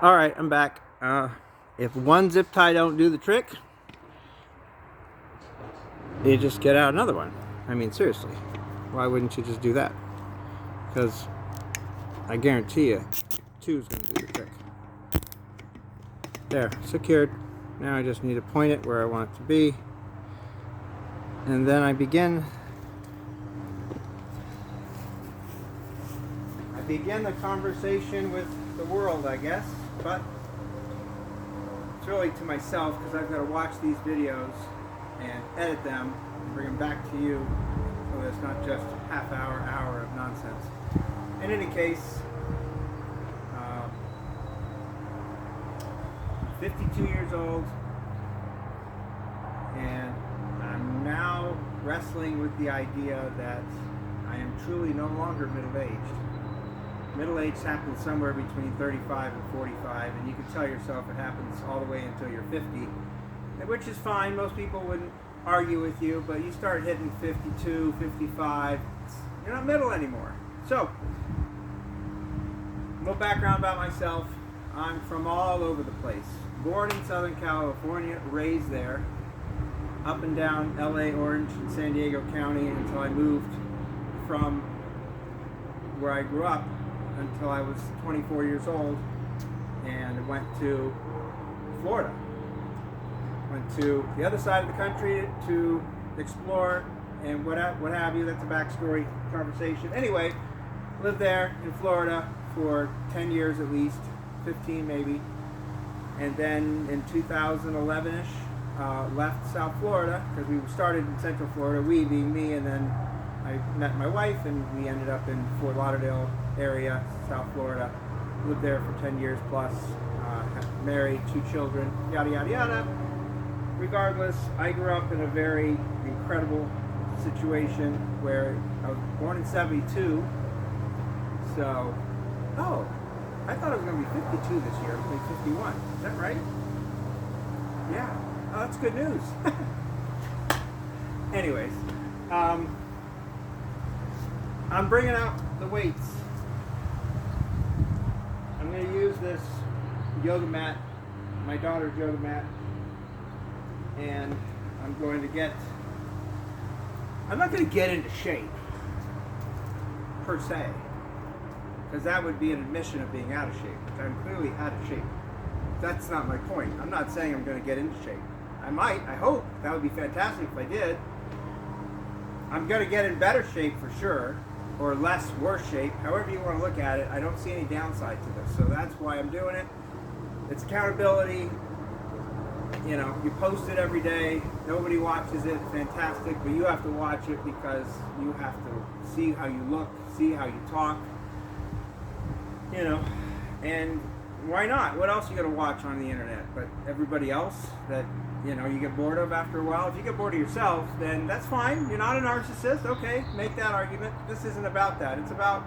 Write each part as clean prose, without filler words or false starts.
All right, I'm back. If one zip tie don't do the trick, you just get out another one. I mean, seriously, why wouldn't you just do that? Because I guarantee you, two's gonna do the trick. There, secured. Now I just need to point it where I want it to be. And then I begin the conversation with the world, I guess, but it's really to myself because I've got to watch these videos and edit them and bring them back to you so that it's not just hour of nonsense. In any case, 52 years old, and I'm now wrestling with the idea that I am truly no longer middle-aged. Middle age happens somewhere between 35 and 45, and you can tell yourself it happens all the way until you're 50, which is fine. Most people wouldn't argue with you, but you start hitting 52, 55, you're not middle anymore. So, a little background about myself. I'm from all over the place. Born in Southern California, raised there, up and down LA, Orange, and San Diego County until I moved from where I grew up until I was 24 years old and went to Florida. Went to the other side of the country to explore and what have you. That's a backstory conversation. Anyway, lived there in Florida for 10 years at least, 15 maybe. And then in 2011-ish, left South Florida because we started in Central Florida, we being me, and then I met my wife and we ended up in Fort Lauderdale area, South Florida. Lived there for 10 years plus, married, 2 children, yada yada yada. Regardless, I grew up in a very incredible situation where I was born in 72. So, oh, I thought I was going to be 52 this year. I'm going to be 51. Is that right? Yeah. Oh, that's good news. Anyways, I'm bringing out the weights. I'm going to use this yoga mat, my daughter's yoga mat, and I'm going to get, I'm not going to get into shape, per se, because that would be an admission of being out of shape, which I'm clearly out of shape. That's not my point. I'm not saying I'm going to get into shape. I might, I hope. That would be fantastic if I did. I'm going to get in better shape for sure, or less worse shape, however you want to look at it. I don't see any downside to this, so that's why I'm doing it. It's accountability. You know, you post it every day, nobody watches it, fantastic, but you have to watch it because you have to see how you look, see how you talk, you know, and why not? What else are you going to watch on the internet but everybody else that, you know, you get bored of after a while? If you get bored of yourself, then that's fine. You're not a narcissist. Okay, make that argument. This isn't about that. It's about,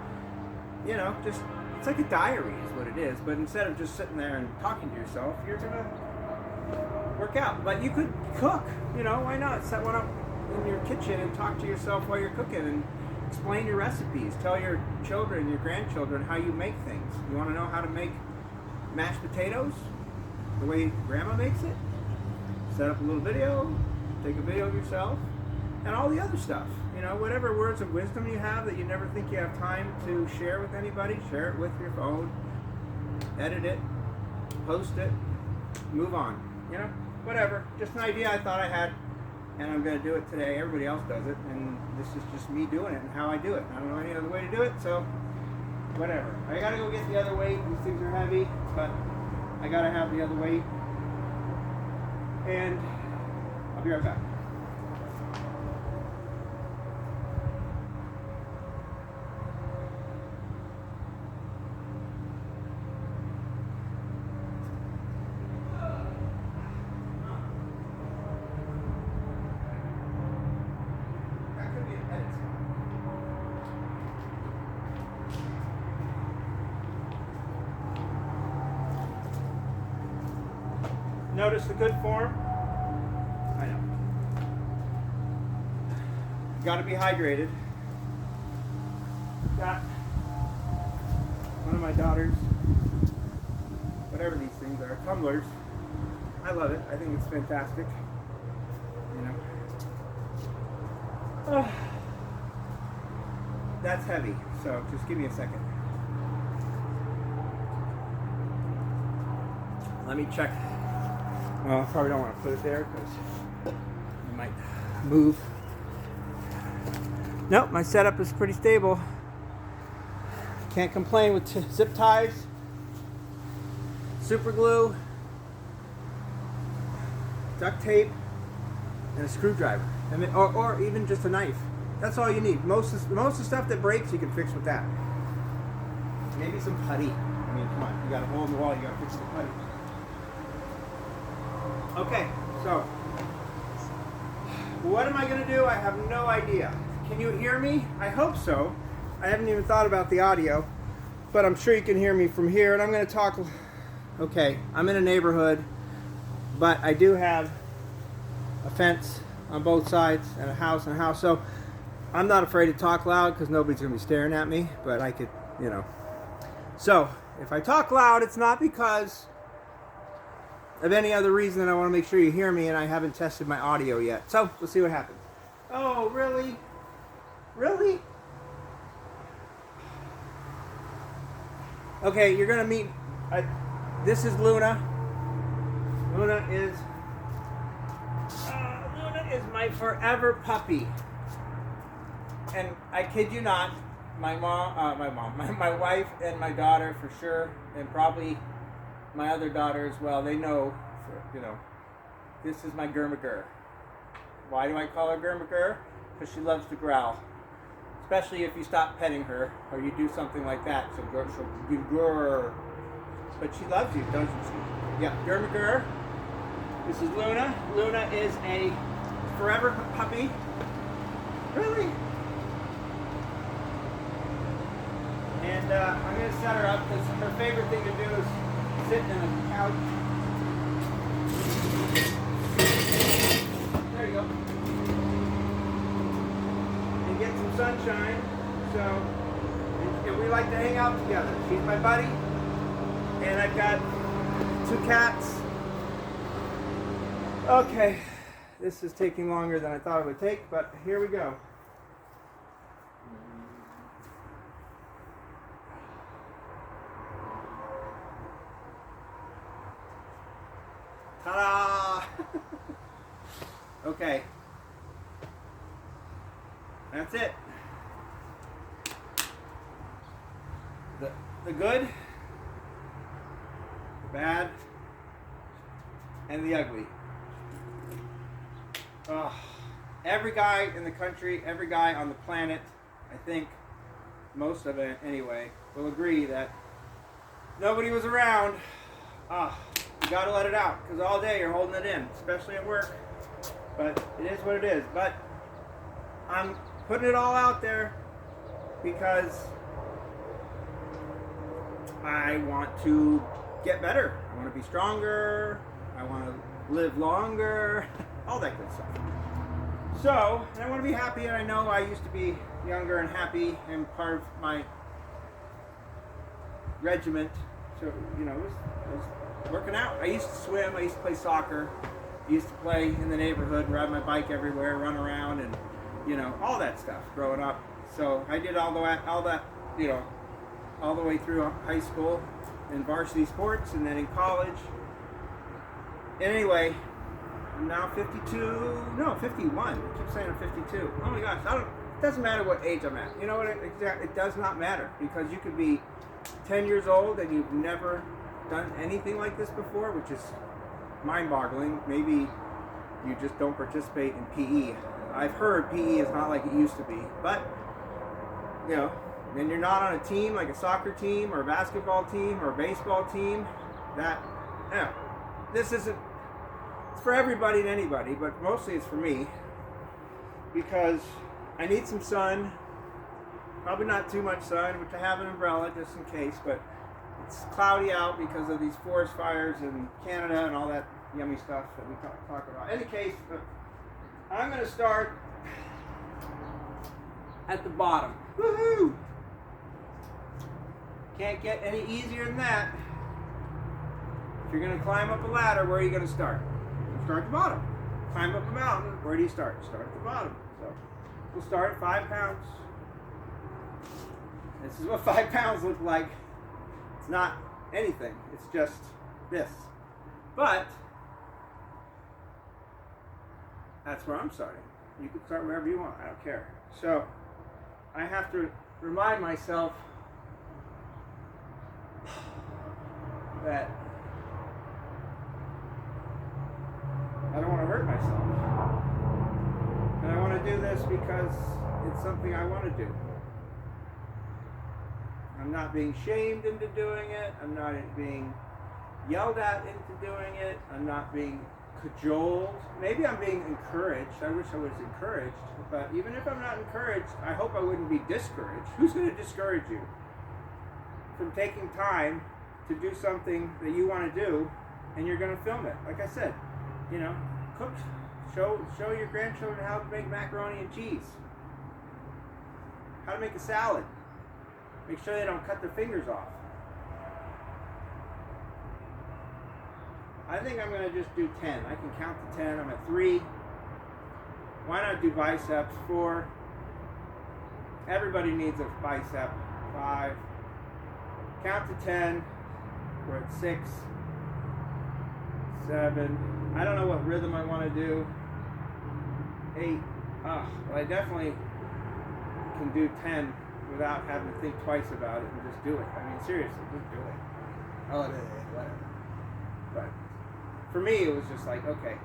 you know, just, it's like a diary is what it is. But instead of just sitting there and talking to yourself, you're going to work out. But you could cook. You know, why not? Set one up in your kitchen and talk to yourself while you're cooking and explain your recipes. Tell your children, your grandchildren how you make things. You want to know how to make mashed potatoes the way grandma makes it? Set up a little video, take a video of yourself, and all the other stuff. You know, whatever words of wisdom you have that you never think you have time to share with anybody, share it with your phone, edit it, post it, move on. You know, whatever. Just an idea I thought I had, and I'm going to do it today. Everybody else does it, and this is just me doing it and how I do it. I don't know any other way to do it, so whatever. I got to go get the other weight. These things are heavy, but I got to have the other weight. And I'll be right back. That could be an edit. Notice the good form? I know. Got to be hydrated. Got one of my daughters whatever these things are, tumblers. I love it. I think it's fantastic. You know. That's heavy, so just give me a second. Let me check. Well, I probably don't want to put it there because it might move. Nope, my setup is pretty stable. Can't complain with zip ties, super glue, duct tape, and a screwdriver. I mean, or even just a knife. That's all you need. Most of the stuff that breaks, you can fix with that. Maybe some putty. I mean, come on, you got a hole in the wall, you got to fix the putty. Okay, so what am I going to do? I have no idea. Can you hear me? I hope so. I haven't even thought about the audio, but I'm sure you can hear me from here. And I'm going to talk. Okay, I'm in a neighborhood, but I do have a fence on both sides and a house. So I'm not afraid to talk loud because nobody's going to be staring at me, but I could, you know. So if I talk loud, it's not because of any other reason than I want to make sure you hear me, and I haven't tested my audio yet. So we'll see what happens. Oh, really? Really? Okay, you're going to meet... this is Luna. Luna is my forever puppy. And I kid you not, my wife and my daughter for sure, and probably my other daughter as well, they know, you know, this is my Gurmagur. Why do I call her Gurmagur? Because she loves to growl. Especially if you stop petting her or you do something like that. So she'll do grr. But she loves you, doesn't she? Yeah, Gurmagur. This is Luna. Luna is a forever puppy. Really? And I'm going to set her up because her favorite thing to do is sit in a couch. There you go. And get some sunshine. So, and we like to hang out together. She's my buddy. And I've got 2 cats. Okay. This is taking longer than I thought it would take, but here we go. Ta-da! Okay. That's it. The good, the bad, and the ugly. Every guy in the country, every guy on the planet, I think, most of it anyway, will agree that nobody was around. You gotta let it out, because all day you're holding it in, especially at work. But it is what it is. But I'm putting it all out there because I want to get better. I want to be stronger. I want to live longer. All that good stuff. So, and I want to be happy, and I know I used to be younger and happy, and part of my regiment, so, you know, was working out. I used to swim, I used to play soccer, I used to play in the neighborhood, ride my bike everywhere, run around, and, you know, all that stuff growing up. So I did all that, you know, all the way through high school in varsity sports, and then in college. And anyway, I'm now 51. I keep saying I'm 52. Oh my gosh, it doesn't matter what age I'm at. You know what? It does not matter, because you could be 10 years old and you've never done anything like this before, which is mind-boggling. Maybe you just don't participate in PE. I've heard PE is not like it used to be, but you know, and you're not on a team like a soccer team or a basketball team or a baseball team. This isn't. It's for everybody and anybody, but mostly it's for me, because I need some sun. Probably not too much sun, which I have an umbrella just in case, but it's cloudy out because of these forest fires in Canada and all that yummy stuff that we talk about. In any case, I'm going to start at the bottom. Woohoo! Can't get any easier than that. you're going to climb up a ladder, where are you going to start? You start at the bottom. Climb up a mountain, where do you start? Start at the bottom. So we'll start at 5 pounds. This is what 5 pounds look like. It's not anything. It's just this. But that's where I'm starting. You can start wherever you want. I don't care. So I have to remind myself that I don't want to hurt myself. And I want to do this because it's something I want to do. I'm not being shamed into doing it. I'm not being yelled at into doing it. I'm not being cajoled. Maybe I'm being encouraged. I wish I was encouraged. But even if I'm not encouraged, I hope I wouldn't be discouraged. Who's going to discourage you from taking time to do something that you want to do, and you're going to film it? Like I said, you know, cook, show your grandchildren how to make macaroni and cheese, how to make a salad. Make sure they don't cut their fingers off. I think I'm going to just do 10. I can count to 10. I'm at 3. Why not do biceps? 4. Everybody needs a bicep. 5. Count to 10. We're at 6. 7. I don't know what rhythm I want to do. 8. Well, I definitely can do 10 without having to think twice about it and just do it. I mean, seriously, just do it. Oh, whatever. But for me, it was just like, okay,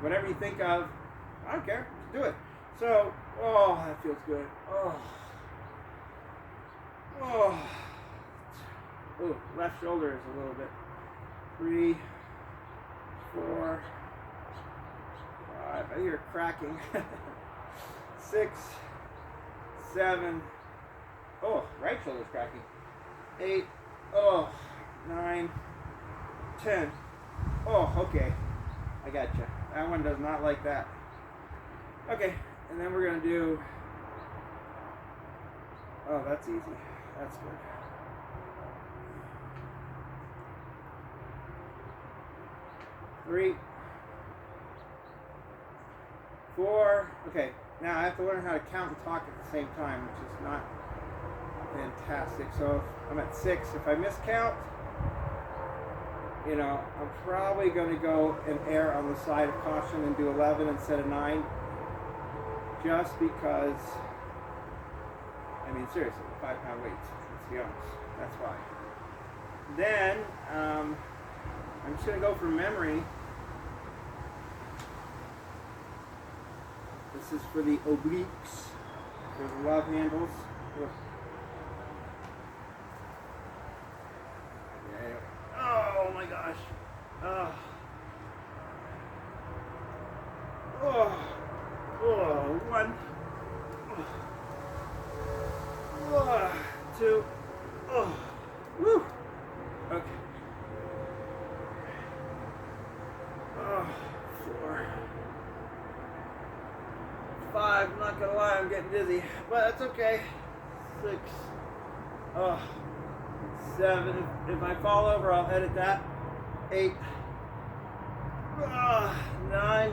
whatever you think of, I don't care, just do it. So, oh, that feels good. Oh, left shoulder is a little bit. 3, 4, 5. I hear it cracking. 6, 7. Oh, right shoulder's cracking. 8. 9. 10. Oh, okay. I gotcha. That one does not like that. Okay, and then we're going to do... Oh, that's easy. That's good. Three. 4. Okay, now I have to learn how to count and talk at the same time, which is not fantastic. So I'm at 6. If I miscount, you know, I'm probably going to go and err on the side of caution and do 11 instead of 9. Just because, I mean, seriously, 5-pound weights, let's be honest. That's why. Then, I'm just going to go from memory. This is for the obliques. There's love handles. Oh my gosh. One. 2. Woo. Okay. 4. 5. I'm not gonna lie, I'm getting dizzy, but that's okay. 6. 7. If I fall over, I'll edit that. 8. 9.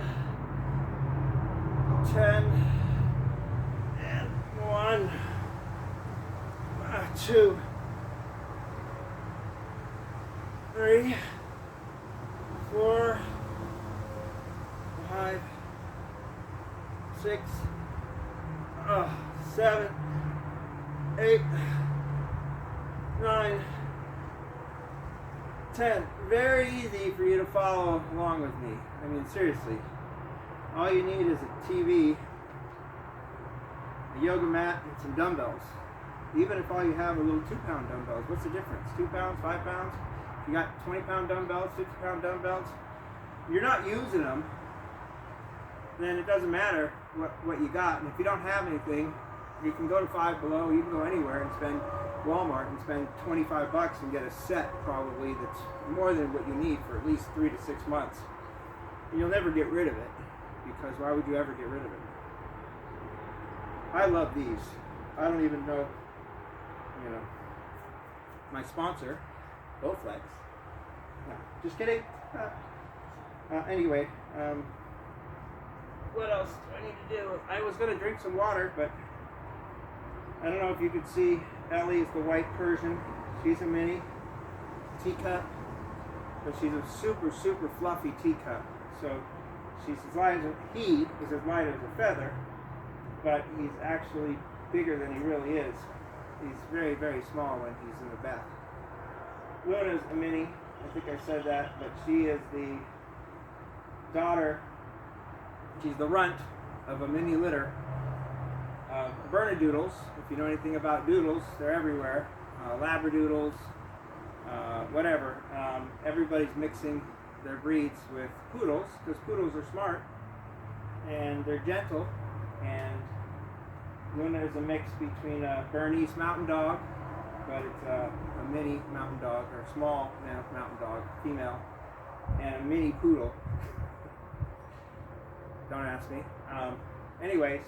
10. And 1. 2. 3. 4. 5. 6. 7. 8. 9. 10. Very easy for you to follow along with me. I mean, seriously. All you need is a TV, a yoga mat, and some dumbbells. Even if all you have are little 2-pound dumbbells, what's the difference? 2 pounds, 5 pounds? If you got 20-pound dumbbells, 50-pound dumbbells, you're not using them, then it doesn't matter what you got. And if you don't have anything, you can go to Five Below, you can go anywhere and spend Walmart and spend $25 and get a set probably that's more than what you need for at least 3 to 6 months. And you'll never get rid of it, because why would you ever get rid of it? I love these. I don't even know, you know, my sponsor, Bowflex. No, Just kidding. Anyway, what else do I need to do? I was going to drink some water, but I don't know if you could see. Ellie is the white Persian. She's a mini teacup, but she's a super, super fluffy teacup. So she's as light as he is as light as a feather, but he's actually bigger than he really is. He's very, very small when he's in the bath. Luna's a mini. I think I said that, but she is the daughter. She's the runt of a mini litter of Bernedoodles. If you know anything about doodles, they're everywhere. Labradoodles, whatever. Everybody's mixing their breeds with poodles because poodles are smart and they're gentle. And Luna is a mix between a Bernese mountain dog, but it's a mini mountain dog, or a small mountain dog, female, and a mini poodle. Don't ask me. Anyways,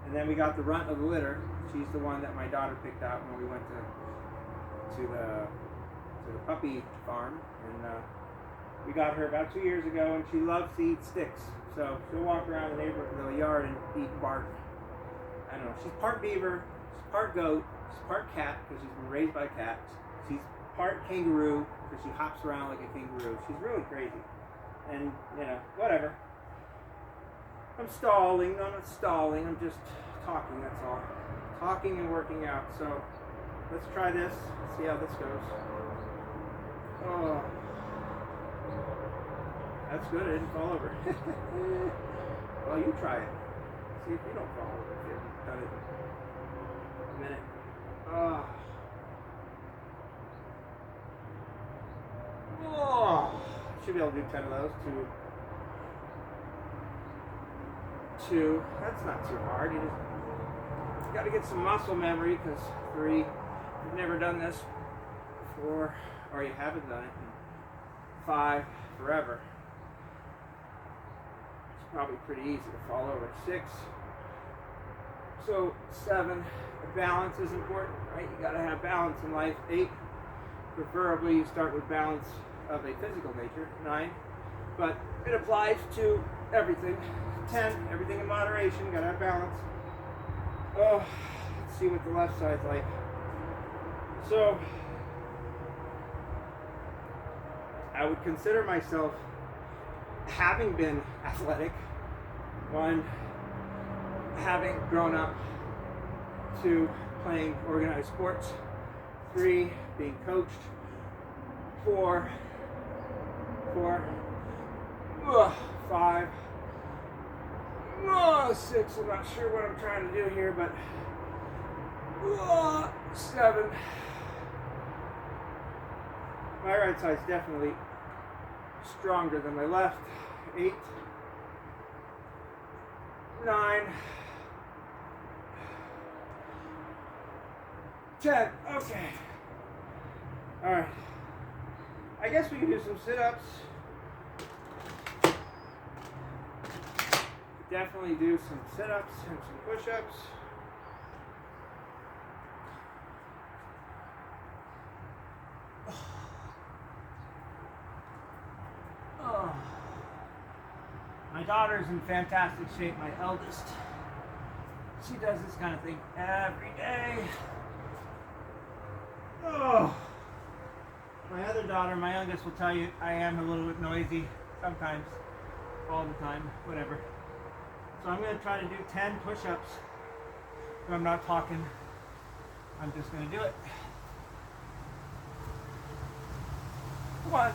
and then we got the runt of the litter. She's the one that my daughter picked out when we went to the puppy farm, and we got her about 2 years ago, and she loves to eat sticks. So she'll walk around the yard and eat bark. I don't know. She's part beaver, she's part goat, she's part cat because she's been raised by cats. She's part kangaroo because she hops around like a kangaroo. She's really crazy, and whatever. I'm stalling. No, I'm not stalling. I'm just talking, that's all. Talking and working out. So, let's try this. See how this goes. Oh. That's good. I didn't fall over. Well, you try it. See if you don't fall over if you haven't done it in a minute. Oh. Should be able to do 10 of those. Two. That's not too hard. You just got to get some muscle memory because 3, you've never done this 4, or you haven't done it. 5, forever. It's probably pretty easy to fall over. 6. So 7. Balance is important, right? You got to have balance in life. 8. Preferably you start with balance of a physical nature. 9. But it applies to everything. 10, everything in moderation, gotta have balance. Oh, let's see what the left side's like. So, I would consider myself, having been athletic, 1, having grown up, 2, playing organized sports, 3, being coached, 4, 5, 6, I'm not sure what I'm trying to do here, but 7. My right side's definitely stronger than my left. 8, 9, 10. Okay. Alright. I guess we can do some sit-ups. Definitely do some sit-ups and some push-ups. Oh. My daughter's in fantastic shape, my eldest. She does this kind of thing every day. Oh. My other daughter, my youngest, will tell you I am a little bit noisy sometimes, all the time, whatever. So I'm going to try to do 10 push-ups. But I'm not talking. I'm just going to do it. 1.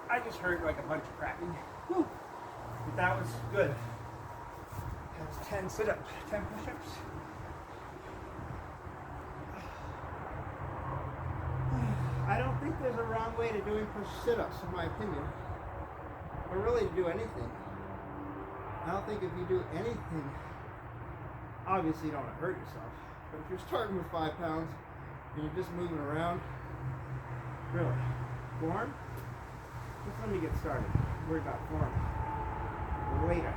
'I just heard like a bunch of cracking. Whew. But that was good. That was 10 sit-ups, 10 push-ups. I don't think there's a wrong way to doing sit-ups, in my opinion. Or really to do anything. I don't think if you do anything, obviously you don't want to hurt yourself. But if you're starting with 5 pounds and you're just moving around, Really? Form? Just let me get started. I'm worried about form. Later.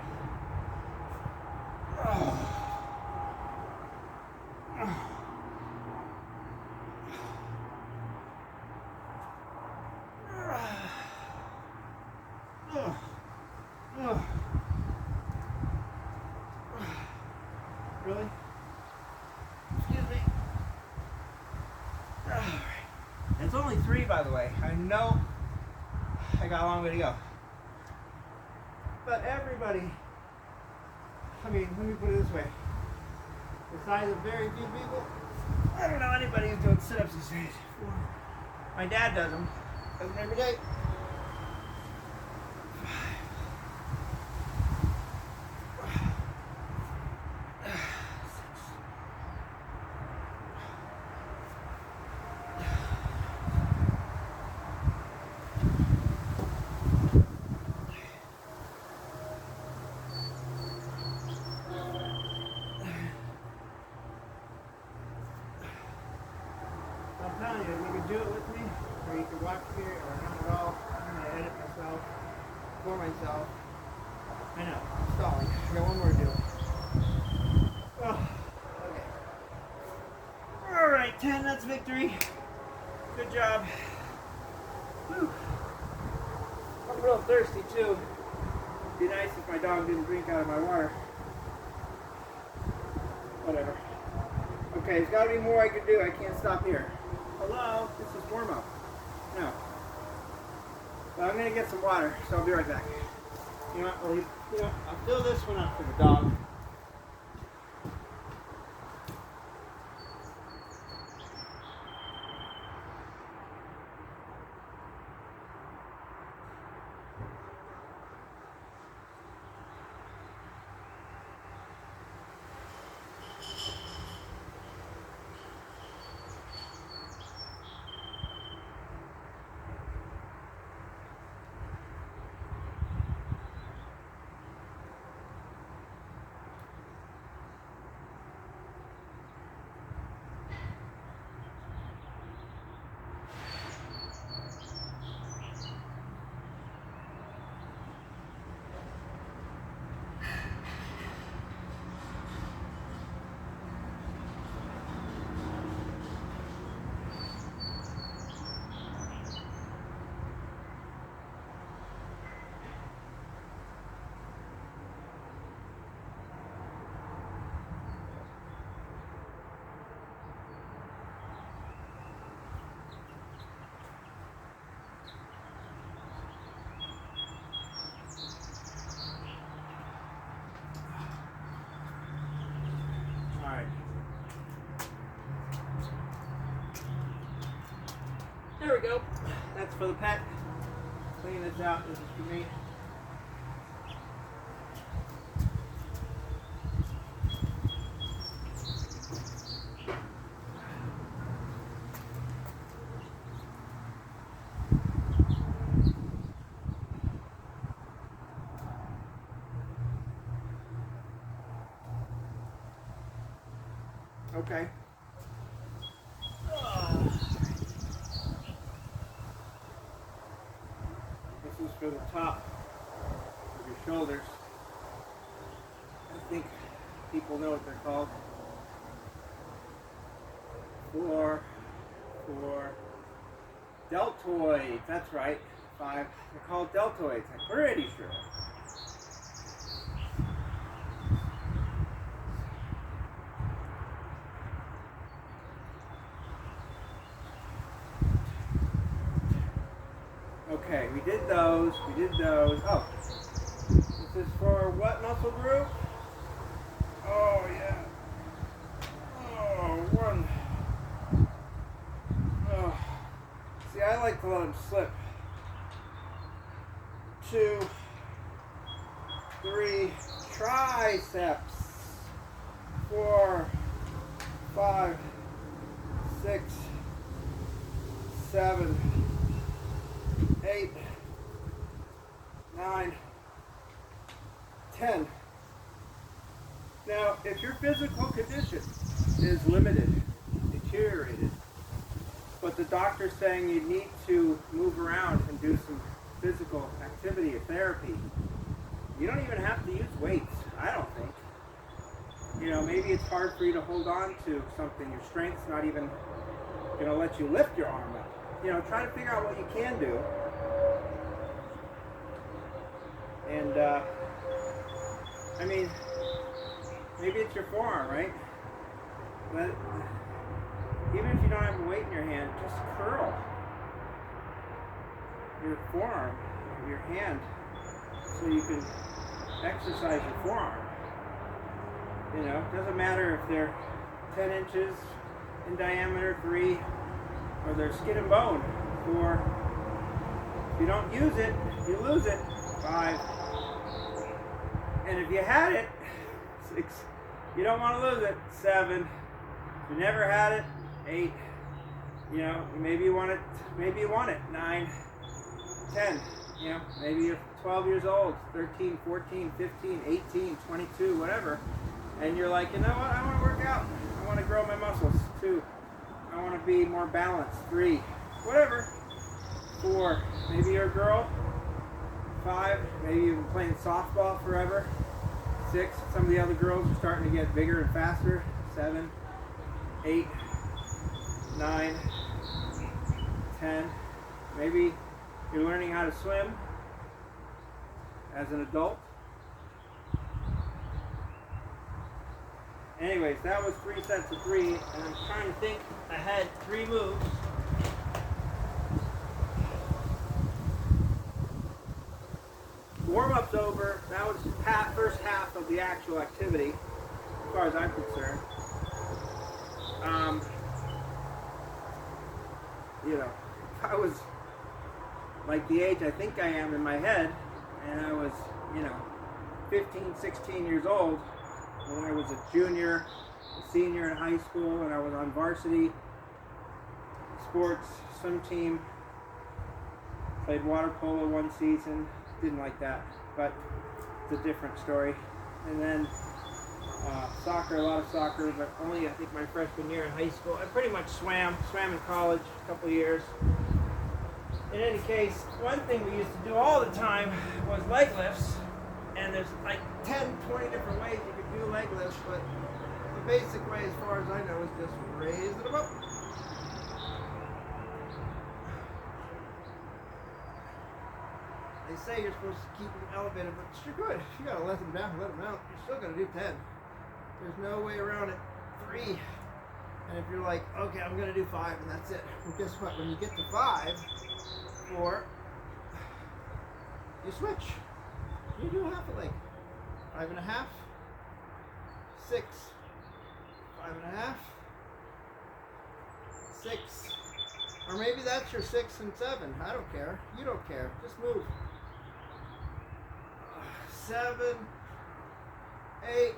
Really? Excuse me. It's only 3, by the way. I know I got a long way to go. But everybody, I mean, let me put it this way. Besides a very few people, I don't know anybody who's doing sit-ups these days. My dad does them. Does them every day. I'm telling you, you can do it with me, or you can watch me, or not at all. I'm going to edit myself, for myself. I know, I'm stalling. I got one more to do. Oh, okay. Alright, 10, that's victory. Good job. Whew. I'm real thirsty, too. It'd be nice if my dog didn't drink out of my water. Whatever. Okay, there's got to be more I can do. I can't stop here. Hello? This is warm up. No. Well, I'm going to get some water, so I'll be right back. You know what? I'll fill this one up for the dog. There we go. That's for the pet. Clean this out. This is for me. Okay. This is for the top of your shoulders. I think people know what they're called. For deltoids. That's right. 5. They're called deltoids. I'm pretty sure. Okay, we did those. Oh, this is for what muscle group? Oh, yeah. Oh, 1. Oh. See, I like to let them slip. 2, 3, triceps. 4, 5, 6, 7, 8, 9, 10. Now, if your physical condition is limited, deteriorated, but the doctor's saying you need to move around and do some physical activity or therapy. You don't even have to use weights, I don't think. You know, maybe it's hard for you to hold on to something. Your strength's not even going to let you lift your arm up. You know, try to figure out what you can do. And, I mean, maybe it's your forearm, right? But even if you don't have a weight in your hand, just curl your forearm, your hand, so you can exercise your forearm. You know, it doesn't matter if they're 10 inches in diameter, 3, or they're skin and bone, 4. If you don't use it, you lose it, 5. And if you had it, 6. You don't want to lose it, 7. If you never had it, 8. You know, maybe you want it, 9, 10. You know, maybe you're 12 years old, 13, 14, 15, 18, 22, whatever. And you're like, you know what, I want to work out. I want to grow my muscles. 2. I want to be more balanced. 3. Whatever. 4. Maybe you're a girl. 5. Maybe you've been playing softball forever. 6. Some of the other girls are starting to get bigger and faster. 7. 8. 9. 10. Maybe you're learning how to swim as an adult. Anyways, that was 3 sets of 3, and I'm trying to think. I had 3 moves. Warm-up's over. That was the first half of the actual activity, as far as I'm concerned. You know, I was like the age I think I am in my head, and I was, you know, 15, 16 years old when I was a junior, a senior in high school, and I was on varsity sports, swim team, played water polo one season, didn't like that, but it's a different story. And then soccer, a lot of soccer, but only I think my freshman year in high school. I pretty much swam in college a couple of years. In any case, one thing we used to do all the time was leg lifts, and there's like 10, 20 different ways you could do leg lifts, but the basic way, as far as I know, is just raise them up. They say you're supposed to keep them elevated, but you're good. You gotta let them down, let them out. You're still gonna do 10. There's no way around it. 3. And if you're like, okay, I'm gonna do 5, and that's it. Well, guess what? When you get to 5, 4, you switch. You do half a leg. 5.5, 6, 5.5, 6. Or maybe that's your 6 and 7. I don't care. You don't care. Just move. 7, 8,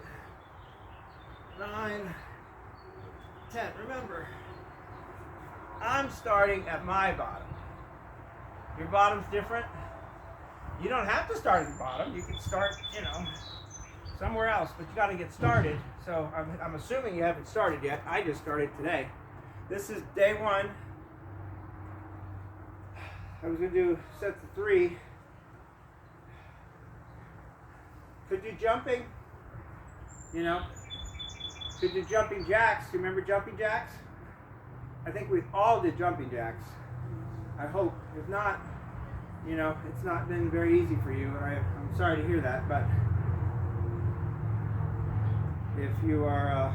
9, 10. Remember, I'm starting at my bottom. Your bottom's different. You don't have to start at the bottom. You can start, you know, somewhere else, but you got to get started. So I'm assuming you haven't started yet. I just started today. This is day 1. I was going to do sets of 3. Could do jumping, you know. Could do jumping jacks. Do you remember jumping jacks? I think we all did jumping jacks. I hope. If not, you know, it's not been very easy for you. I'm sorry to hear that, but if you are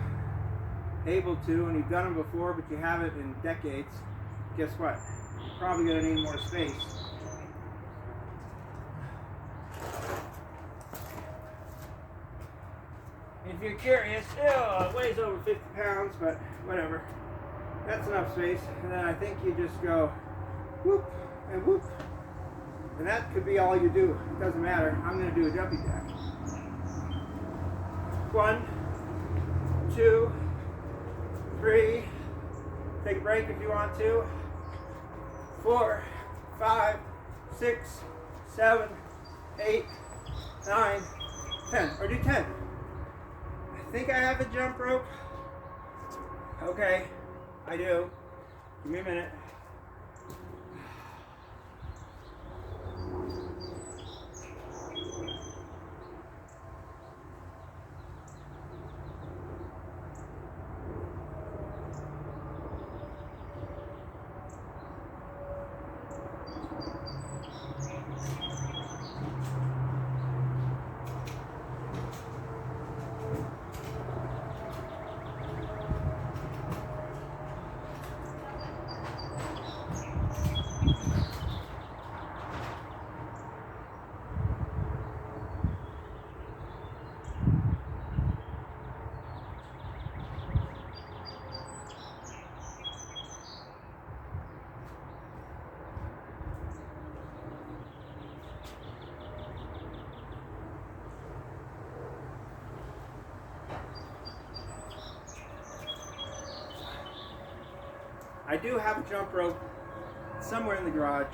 able to, and you've done them before, but you haven't in decades, guess what? You're probably going to need more space. If you're curious, it weighs over 50 pounds, but whatever. That's enough space. And then I think you just go whoop and whoop. And that could be all you do. It doesn't matter. I'm going to do a jumping jack. 1, 2, 3. Take a break if you want to. 4, 5, 6, 7, 8, 9, 10. Or do 10. I think I have a jump rope. Okay, I do. Give me a minute. I do have a jump rope somewhere in the garage,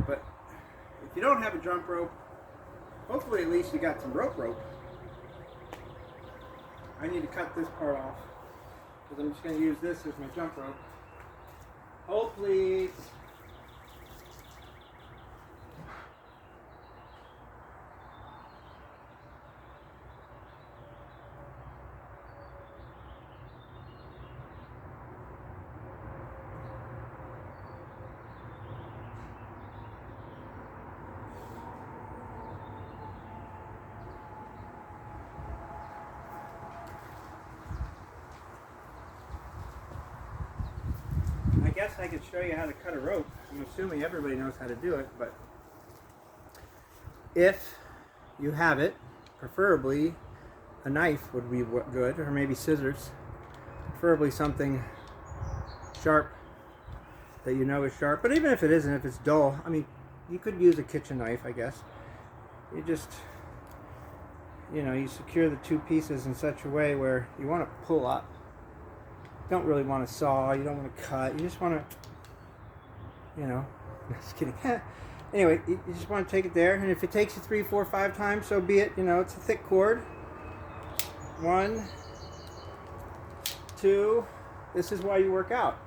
but if you don't have a jump rope, hopefully at least you got some rope. I need to cut this part off because I'm just going to use this as my jump rope. Hopefully I guess I could show you how to cut a rope. I'm assuming everybody knows how to do it, but if you have it, preferably a knife would be good, or maybe scissors. Preferably something sharp that you know is sharp. But even if it isn't, if it's dull, I mean, you could use a kitchen knife, I guess. You just, you secure the two pieces in such a way where you want to pull up. Don't really want to saw, you don't want to cut, you just want to, just kidding. Anyway, you just want to take it there, and if it takes you 3, 4, 5 times, so be it. It's a thick cord. 1, 2, this is why you work out,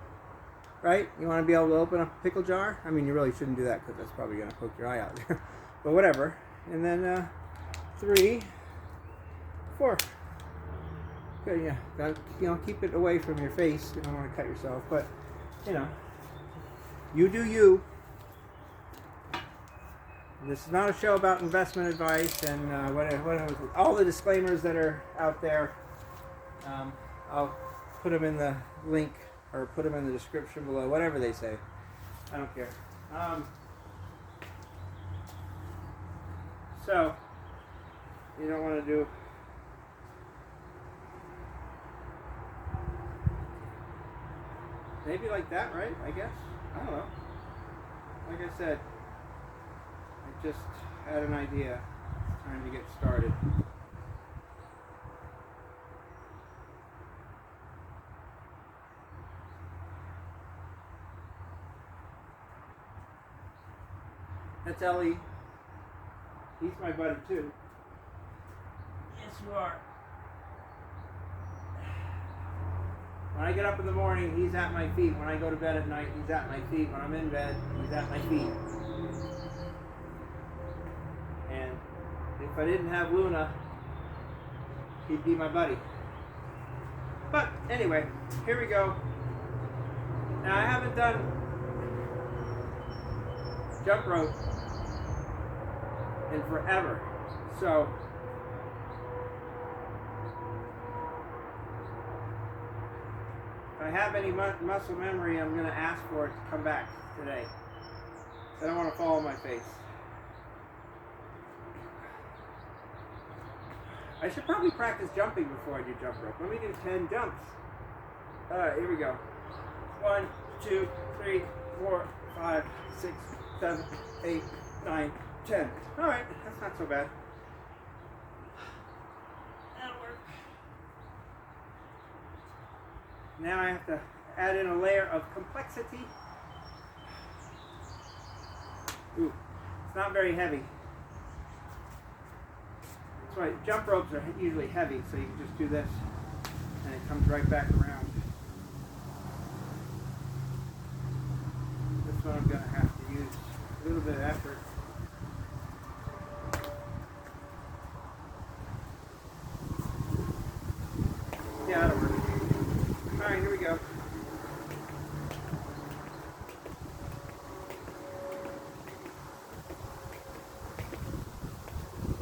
right? You want to be able to open a pickle jar. I mean, you really shouldn't do that because that's probably going to poke your eye out there, but whatever. And then 3, 4. Good, yeah. Got, keep it away from your face. You don't want to cut yourself, but you do you. This is not a show about investment advice and all the disclaimers that are out there. I'll put them in the link or put them in the description below. Whatever they say, I don't care. So you don't want to do. Maybe like that, right? I guess. I don't know. Like I said, I just had an idea. Time to get started. That's Ellie. He's my buddy too. Yes, you are. When I get up in the morning, he's at my feet. When I go to bed at night, he's at my feet. When I'm in bed, he's at my feet. And if I didn't have Luna, he'd be my buddy. But anyway, here we go. Now I haven't done jump rope in forever. So if I have any muscle memory, I'm going to ask for it to come back today. I don't want to fall on my face. I should probably practice jumping before I do jump rope. Let me do 10 jumps. Alright, here we go. 1, 2, 3, 4, 5, 6, 7, 8, 9, 10. Alright, that's not so bad. That'll work. Now I have to add in a layer of complexity. Ooh, it's not very heavy. That's why jump ropes are usually heavy, so you can just do this and it comes right back around. This one I'm going to have to use a little bit of effort. Yeah, that'll work. Alright, here we go.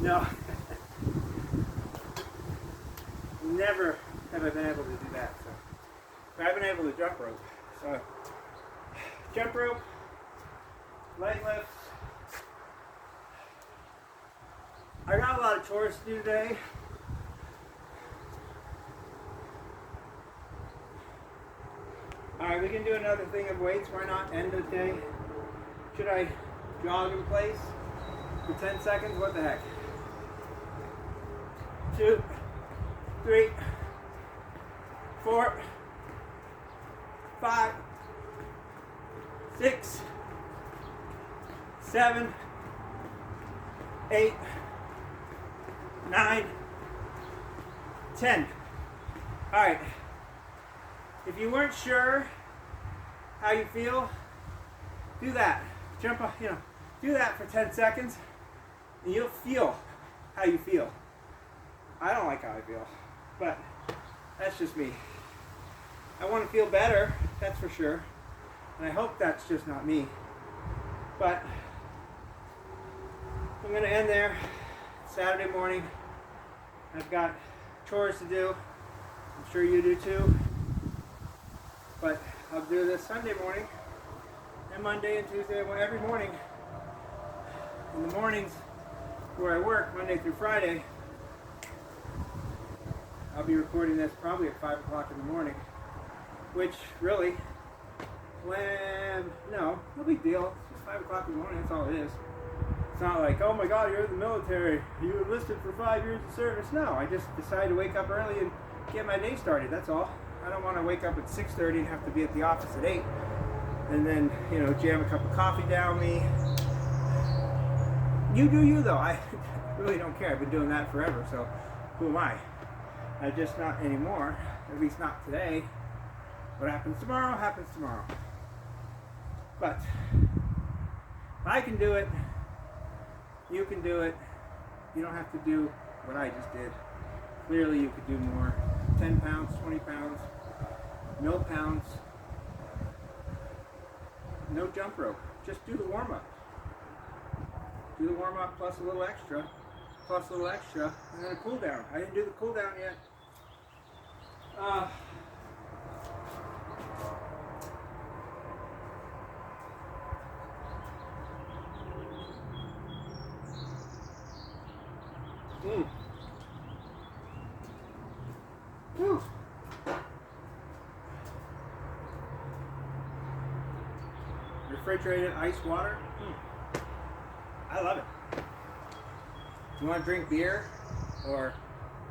No. Never have I been able to do that. So I've been able to jump rope. So jump rope, leg lifts. I got a lot of chores to do today. Alright, we can do another thing of weights. Why not end the day? Should I jog in place for 10 seconds? What the heck? 2, 3, 4, 5, 6, 7, 8, 9, 10. All right. If you weren't sure how you feel, do that. Jump up, do that for 10 seconds, and you'll feel how you feel. I don't like how I feel, but that's just me. I want to feel better, that's for sure, and I hope that's just not me. But I'm going to end there. Saturday morning. I've got chores to do. I'm sure you do too. But I'll do this Sunday morning and Monday and Tuesday, every morning. In the mornings where I work, Monday through Friday, I'll be recording this probably at 5 o'clock in the morning. Which really, no big deal. It's just 5 o'clock in the morning, that's all it is. It's not like, oh my God, you're in the military, you enlisted for 5 years of service. No, I just decided to wake up early and get my day started, that's all. I don't want to wake up at 6:30 and have to be at the office at 8 and then, jam a cup of coffee down me. You do you though, I really don't care. I've been doing that forever, so who am I? I just not anymore, at least not today. What happens tomorrow, happens tomorrow. But if I can do it, you can do it. You don't have to do what I just did. Clearly you could do more. 10 pounds, 20 pounds, no pounds, no jump rope. Just do the warm-up. Do the warm-up plus a little extra, and then a cool down. I didn't do the cool down yet. Whew. Refrigerated ice water. I love it. You want to drink beer or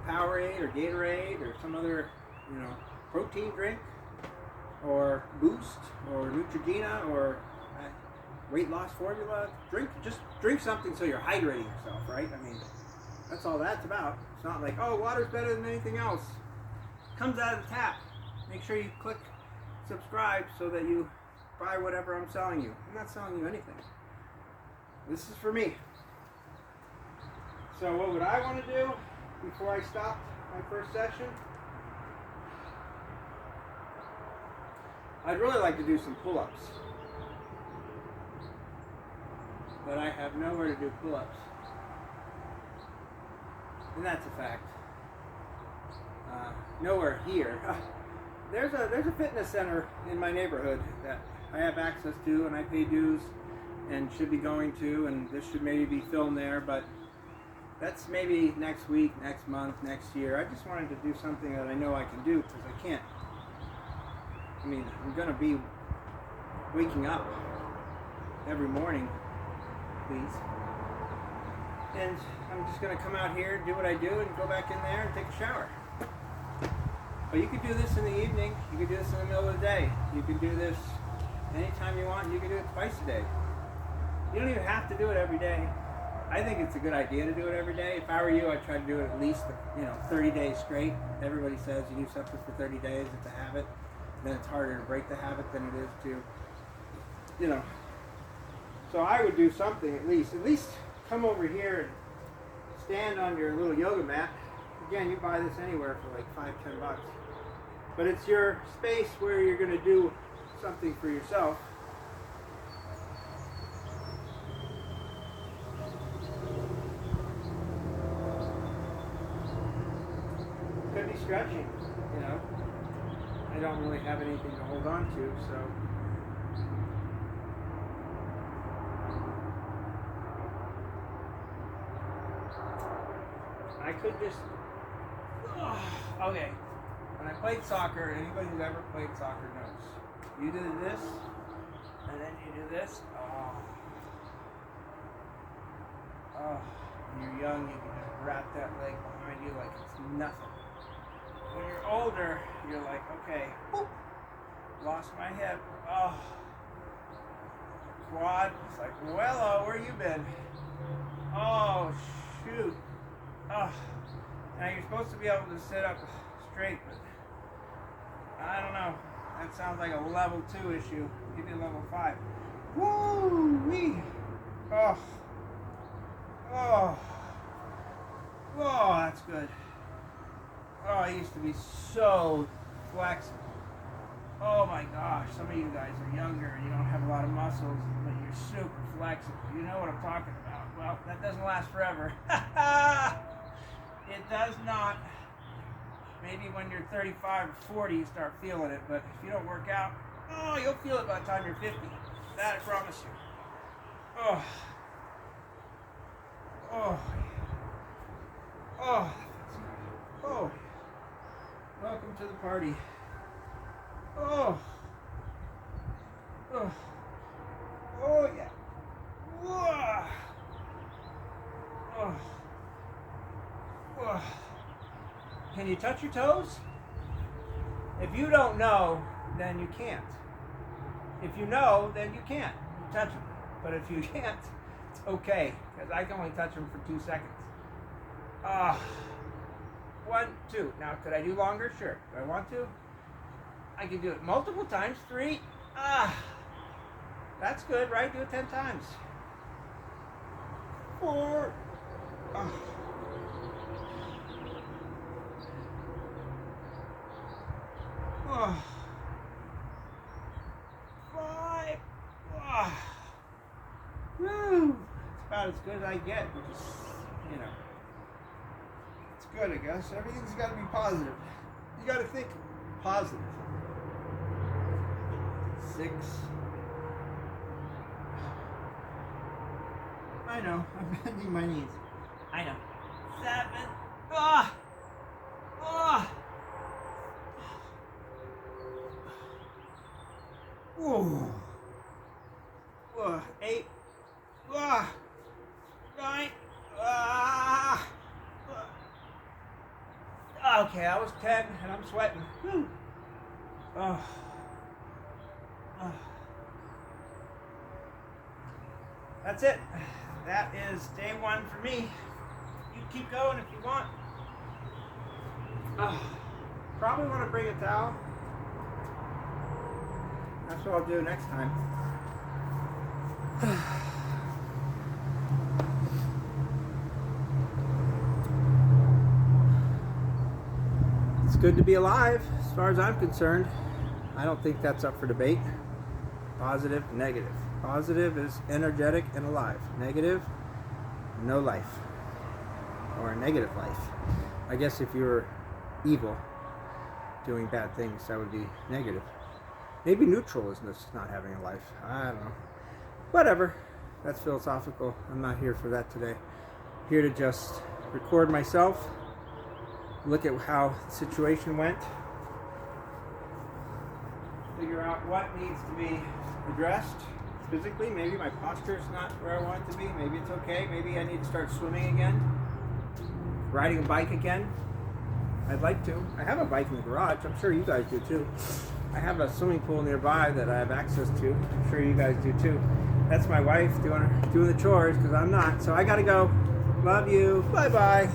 Powerade or Gatorade or some other, protein drink or Boost or Neutrogena or weight loss formula? Just drink something so you're hydrating yourself, right? I mean, that's all that's about. It's not like, oh, water's better than anything else. It comes out of the tap. Make sure you click subscribe so that you buy whatever I'm selling you. I'm not selling you anything. This is for me. So what would I want to do before I stop my first session? I'd really like to do some pull-ups. But I have nowhere to do pull-ups. And that's a fact. Nowhere here. There's a fitness center in my neighborhood that I have access to and I pay dues and should be going to, and this should maybe be filmed there, but that's maybe next week, next month, next year. I just wanted to do something that I know I can do because I can't. I mean, I'm going to be waking up every morning, please. And I'm just going to come out here, do what I do, and go back in there and take a shower. But you could do this in the evening. You could do this in the middle of the day. You could do this anytime you want. You can do it twice a day. You don't even have to do it every day. I think it's a good idea to do it every day. If I were you, I'd try to do it at least 30 days straight. Everybody says you do something for 30 days, it's a habit. Then it's harder to break the habit than it is to, So I would do something at least. At least come over here and stand on your little yoga mat. Again, you buy this anywhere for like $5-10. But it's your space where you're going to do something for yourself. Could be stretching, I don't really have anything to hold on to, so. I could just, okay. When I played soccer, anybody who's ever played soccer knows. You do this, and then you do this. When you're young, you can just wrap that leg behind you like it's nothing. When you're older, you're like, okay, boop, lost my hip. Oh. Quad. It's like, well, where you been? Oh, shoot. Oh. Now you're supposed to be able to sit up straight, but I don't know. That sounds like a level 2 issue. Maybe a level 5. Woo-wee. Oh. Oh. Oh, that's good. Oh, I used to be so flexible. Oh my gosh, some of you guys are younger and you don't have a lot of muscles, but you're super flexible. You know what I'm talking about. Well, that doesn't last forever. It does not. Maybe when you're 35 or 40 you start feeling it, but if you don't work out, oh, you'll feel it by the time you're 50. That I promise you. Oh. Oh. Oh. Oh. Welcome to the party. Oh. Oh. Oh, yeah. Whoa. Oh. Oh. Can you touch your toes? If you don't know, then you can't. If you know, then you can't. You touch them. But if you can't, it's okay, because I can only touch them for 2 seconds. Ah. 1, 2. Now, could I do longer? Sure. Do I want to? I can do it multiple times. 3. Ah. That's good, right? Do it 10 times. 4. Ah. 5. Woo. It's about as good as I get, which is, it's good, I guess. Everything's got to be positive. You got to think positive. 6. I know. I'm bending my knees. I know. 7. Ah. Ah. Ooh. 8. 9. Okay, I was 10 and I'm sweating. Whew. That's it. That is day 1 for me. You keep going if you want. Probably want to bring a towel. That's what I'll do next time. It's good to be alive, as far as I'm concerned. I don't think that's up for debate. Positive, negative. Positive is energetic and alive. Negative, no life. Or a negative life. I guess if you were evil, doing bad things, that would be negative. Maybe neutral is not having a life. I don't know. Whatever. That's philosophical. I'm not here for that today. Here to just record myself, look at how the situation went, figure out what needs to be addressed physically. Maybe my posture is not where I want it to be. Maybe it's okay. Maybe I need to start swimming again, riding a bike again. I'd like to. I have a bike in the garage. I'm sure you guys do too. I have a swimming pool nearby that I have access to. I'm sure you guys do too. That's my wife doing the chores because I'm not. So I gotta go. Love you. Bye bye.